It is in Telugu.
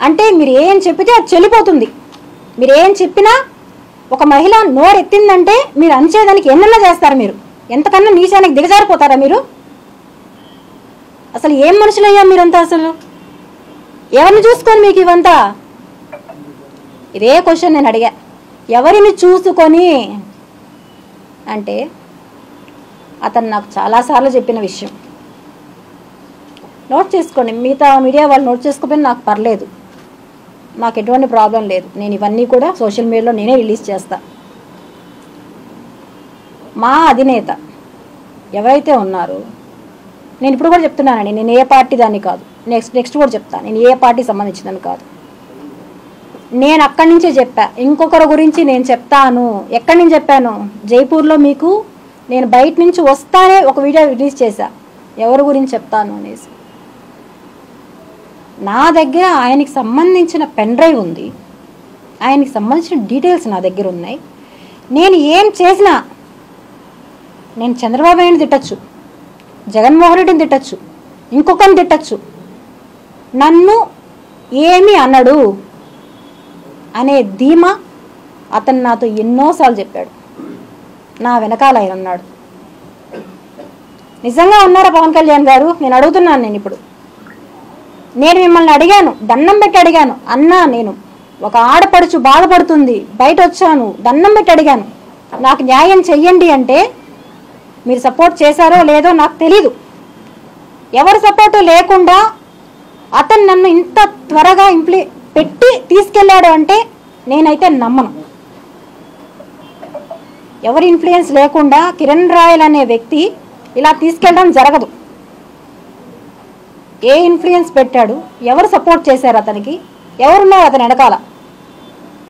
అంటే మీరు ఏం చెప్పితే అది చెల్లిపోతుంది. మీరు ఏం చెప్పినా ఒక మహిళ నోరెత్తిందంటే మీరు అంచేదానికి ఎన్నెన్నా చేస్తారు. మీరు ఎంతకన్నా నీచానికి దిగజారిపోతారా మీరు? అసలు ఏం మనుషులయ్యా మీరంతా? అసలు ఎవరిని చూసుకొని మీకు ఇవంతా? ఇదే క్వశ్చన్ నేను అడిగా, ఎవరిని చూసుకొని అంటే అతను నాకు చాలాసార్లు చెప్పిన విషయం. నోట్ చేసుకోండి, మిగతా మీడియా వాళ్ళు నోట్ చేసుకోకపోయినా నాకు పర్లేదు, నాకు ఎటువంటి ప్రాబ్లం లేదు. నేను ఇవన్నీ కూడా సోషల్ మీడియాలో నేనే రిలీజ్ చేస్తా. మా అధినేత ఎవరైతే ఉన్నారో, నేను ఇప్పుడు కూడా చెప్తున్నానండి, నేను ఏ పార్టీ దాన్ని కాదు, నెక్స్ట్ కూడా చెప్తాను, నేను ఏ పార్టీ సంబంధించిందని కాదు. నేను అక్కడి నుంచే చెప్పా, ఇంకొకరి గురించి నేను చెప్తాను. ఎక్కడి నుంచి చెప్పాను? జైపూర్లో మీకు నేను బయట నుంచి వస్తానే ఒక వీడియో రిలీజ్ చేశా, ఎవరి గురించి చెప్తాను అనేసి. నా దగ్గర ఆయనకి సంబంధించిన పెన్ డ్రైవ్ ఉంది, ఆయనకి సంబంధించిన డీటెయిల్స్ నా దగ్గర ఉన్నాయి. నేను ఏం చేసినా, నేను చంద్రబాబు నాయుడిని తిట్టచ్చు, జగన్మోహన్ రెడ్డిని తిట్టచ్చు, ఇంకొకరిని తిట్టచ్చు, నన్ను ఏమీ అన్నాడు అనే ధీమా అతను నాతో ఎన్నోసార్లు చెప్పాడు. నా వెనకాల ఆయన ఉన్నాడు. నిజంగా ఉన్నారా పవన్ కళ్యాణ్ గారు? నేను అడుగుతున్నాను. నేను మిమ్మల్ని అడిగాను, దండం పెట్టి అడిగాను, అన్నా నేను ఒక ఆడపడుచు బాధపడుతుంది, బయట వచ్చాను, దండం పెట్టి అడిగాను, నాకు న్యాయం చెయ్యండి అంటే మీరు సపోర్ట్ చేశారో లేదో నాకు తెలీదు. ఎవరు సపోర్టు లేకుండా అతను నన్ను ఇంత త్వరగా పెట్టి తీసుకెళ్ళాడు అంటే నేనైతే నమ్మను. ఎవరి ఇన్ఫ్లుయెన్స్ లేకుండా కిరణ్ రాయల్ అనే వ్యక్తి ఇలా తీసుకెళ్ళడం జరగదు. ఏ ఇన్ఫ్లుయెన్స్ పెట్టాడు? ఎవరు సపోర్ట్ చేశారు అతనికి? ఎవరున్నారు అతని వెనకాల?